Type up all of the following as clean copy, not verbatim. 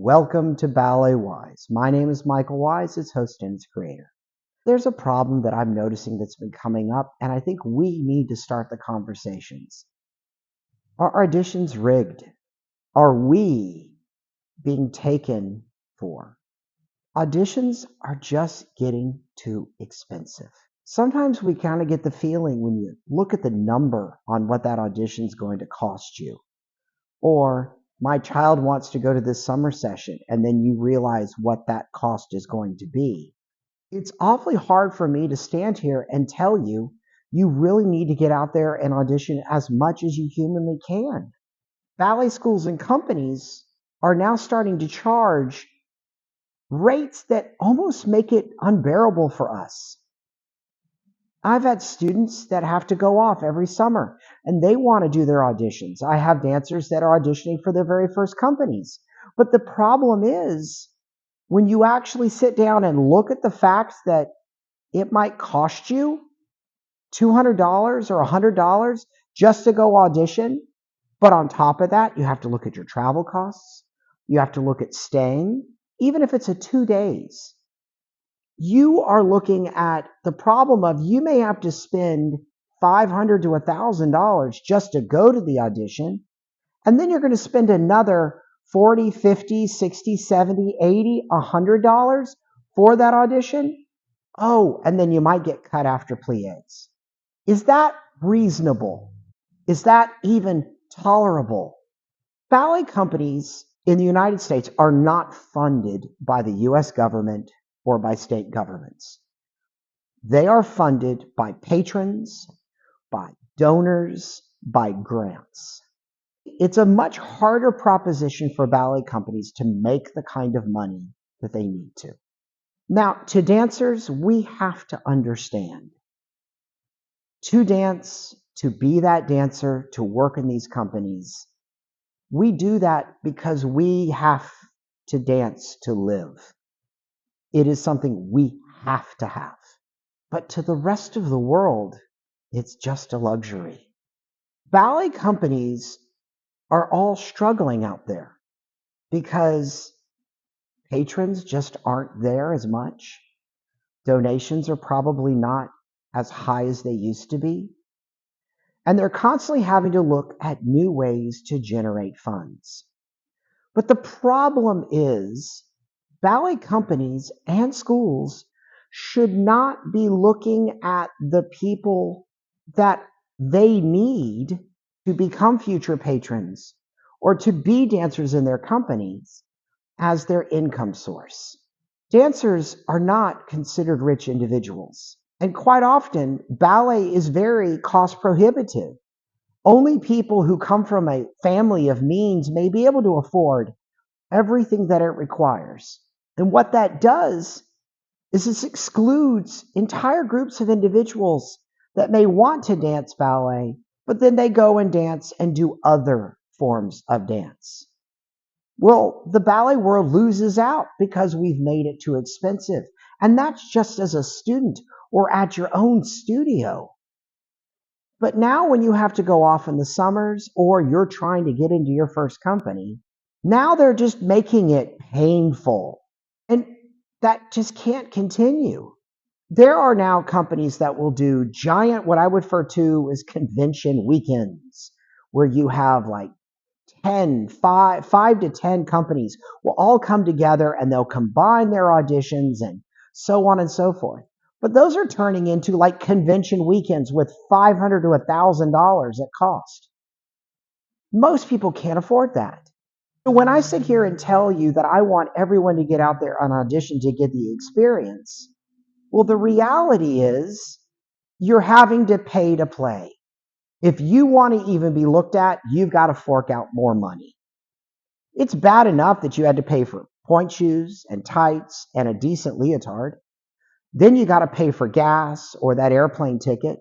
Welcome to BalletWise. My name is Michael Wise, its host and its creator. There's a problem that I'm noticing that's been coming up, and I think we need to start the conversations. Are auditions rigged? Are we being taken for? Auditions are just getting too expensive. Sometimes we kind of get the feeling when you look at the number on what that audition is going to cost you. Or my child wants to go to this summer session, and then you realize what that cost is going to be. It's awfully hard for me to stand here and tell you, you really need to get out there and audition as much as you humanly can. Ballet schools and companies are now starting to charge rates that almost make it unbearable for us. I've had students that have to go off every summer and they want to do their auditions. I have dancers that are auditioning for their very first companies. But the problem is when you actually sit down and look at the facts that it might cost you $200 or $100 just to go audition. But on top of that, you have to look at your travel costs. You have to look at staying, even if it's a 2 days. You are looking at the problem of you may have to spend $500 to $1,000 just to go to the audition, and then you're going to spend another $40, $50, $60, $70, $80, $100 for that audition. Oh, and then you might get cut after pliés. Is that reasonable? Is that even tolerable? Ballet companies in the United States are not funded by the U.S. government or by state governments. They are funded by patrons, by donors, by grants. It's a much harder proposition for ballet companies to make the kind of money that they need to. Now, to dancers, we have to understand. To dance, to be that dancer, to work in these companies, we do that because we have to dance to live. It is something we have to have. But to the rest of the world, it's just a luxury. Ballet companies are all struggling out there because patrons just aren't there as much. Donations are probably not as high as they used to be. And they're constantly having to look at new ways to generate funds. But the problem is ballet companies and schools should not be looking at the people that they need to become future patrons or to be dancers in their companies as their income source. Dancers are not considered rich individuals. And quite often, ballet is very cost prohibitive. Only people who come from a family of means may be able to afford everything that it requires. And what that does is it excludes entire groups of individuals that may want to dance ballet, but then they go and dance and do other forms of dance. Well, the ballet world loses out because we've made it too expensive. And that's just as a student or at your own studio. But now when you have to go off in the summers or you're trying to get into your first company, now they're just making it painful. And that just can't continue. There are now companies that will do giant, what I would refer to as convention weekends, where you have like 5 to 10 companies will all come together and they'll combine their auditions and so on and so forth. But those are turning into like convention weekends with $500 to $1,000 at cost. Most people can't afford that. So when I sit here and tell you that I want everyone to get out there on audition to get the experience, well, the reality is you're having to pay to play. If you want to even be looked at, you've got to fork out more money. It's bad enough that you had to pay for pointe shoes and tights and a decent leotard. Then you got to pay for gas or that airplane ticket.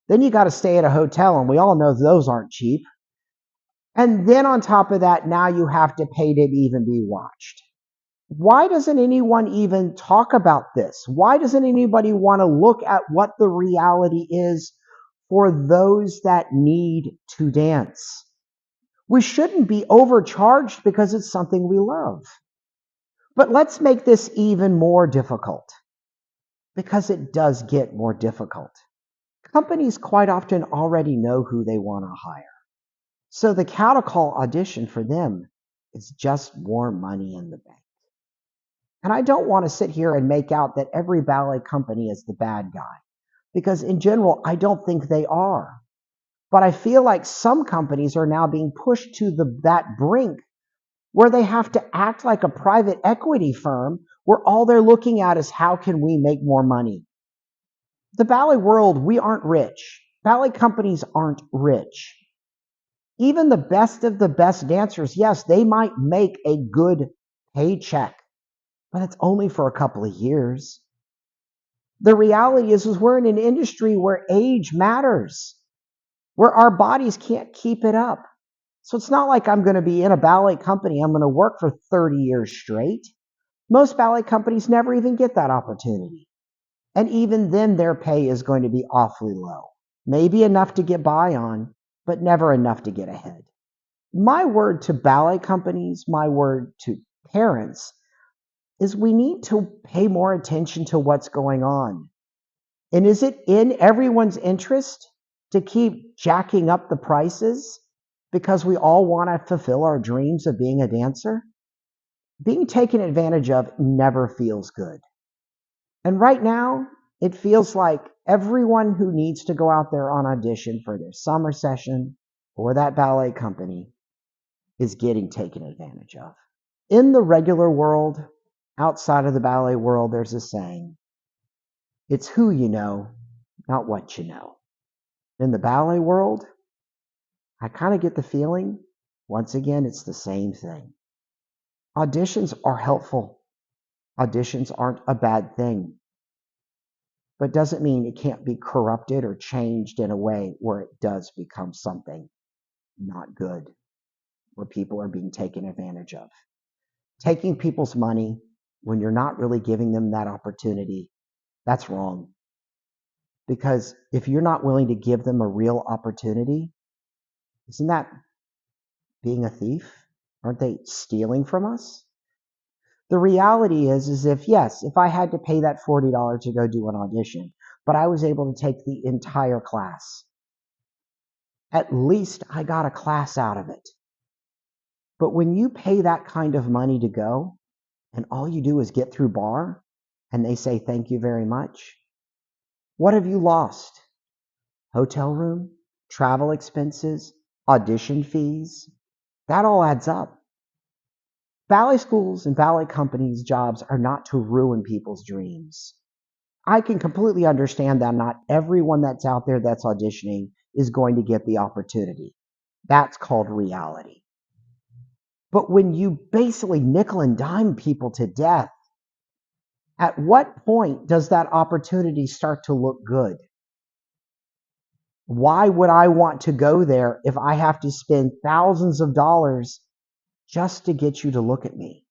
Then you got to stay at a hotel, and we all know those aren't cheap. And then on top of that, now you have to pay to even be watched. Why doesn't anyone even talk about this? Why doesn't anybody want to look at what the reality is for those that need to dance? We shouldn't be overcharged because it's something we love. But let's make this even more difficult, because it does get more difficult. Companies quite often already know who they want to hire. So the cow call audition for them is just more money in the bank. And I don't want to sit here and make out that every ballet company is the bad guy, because in general, I don't think they are. But I feel like some companies are now being pushed to that brink where they have to act like a private equity firm where all they're looking at is how can we make more money. The ballet world, we aren't rich. Ballet companies aren't rich. Even the best of the best dancers, yes, they might make a good paycheck, but it's only for a couple of years. The reality is we're in an industry where age matters, where our bodies can't keep it up. So it's not like I'm going to be in a ballet company, I'm going to work for 30 years straight. Most ballet companies never even get that opportunity. And even then, their pay is going to be awfully low. Maybe enough to get by on, but never enough to get ahead. My word to ballet companies, my word to parents, is we need to pay more attention to what's going on. And is it in everyone's interest to keep jacking up the prices because we all want to fulfill our dreams of being a dancer? Being taken advantage of never feels good. And right now, it feels like everyone who needs to go out there on audition for their summer session or that ballet company is getting taken advantage of. In the regular world, outside of the ballet world, there's a saying, it's who you know, not what you know. In the ballet world, I kind of get the feeling, once again, it's the same thing. Auditions are helpful. Auditions aren't a bad thing, but doesn't mean it can't be corrupted or changed in a way where it does become something not good, where people are being taken advantage of. Taking people's money when you're not really giving them that opportunity, that's wrong. Because if you're not willing to give them a real opportunity, isn't that being a thief? Aren't they stealing from us? The reality is if I had to pay that $40 to go do an audition, but I was able to take the entire class, at least I got a class out of it. But when you pay that kind of money to go, and all you do is get through bar, and they say thank you very much, what have you lost? Hotel room, travel expenses, audition fees, that all adds up. Ballet schools and ballet companies' jobs are not to ruin people's dreams. I can completely understand that not everyone that's out there that's auditioning is going to get the opportunity. That's called reality. But when you basically nickel and dime people to death, at what point does that opportunity start to look good? Why would I want to go there if I have to spend thousands of dollars just to get you to look at me?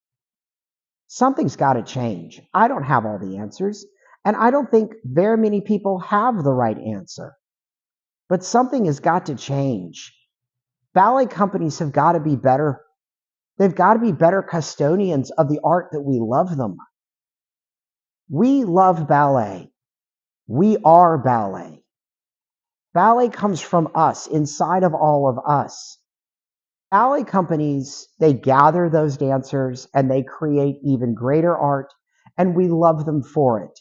Something's got to change. I don't have all the answers, and I don't think very many people have the right answer. But something has got to change. Ballet companies have got to be better. They've got to be better custodians of the art that we love them. We love ballet. We are ballet. Ballet comes from us, inside of all of us. Ballet companies, they gather those dancers and they create even greater art, and we love them for it.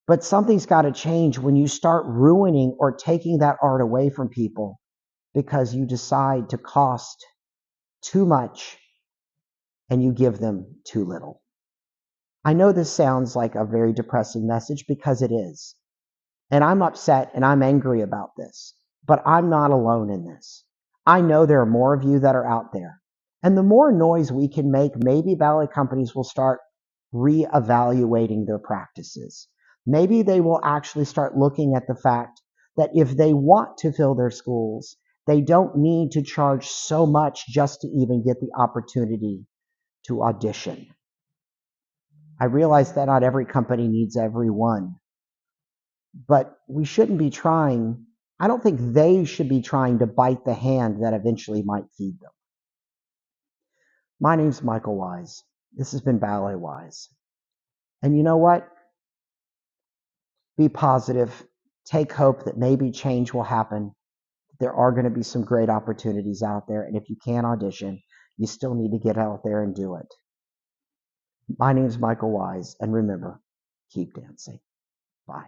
But something's got to change when you start ruining or taking that art away from people because you decide to cost too much and you give them too little. I know this sounds like a very depressing message because it is. And I'm upset and I'm angry about this, but I'm not alone in this. I know there are more of you that are out there. And the more noise we can make, maybe ballet companies will start reevaluating their practices. Maybe they will actually start looking at the fact that if they want to fill their schools, they don't need to charge so much just to even get the opportunity to audition. I realize that not every company needs everyone, but we shouldn't be trying, I don't think they should be trying to bite the hand that eventually might feed them. My name's Michael Wise. This has been BalletWise. And you know what? Be positive. Take hope that maybe change will happen. There are going to be some great opportunities out there. And if you can't audition, you still need to get out there and do it. My name is Michael Wise. And remember, keep dancing. Bye.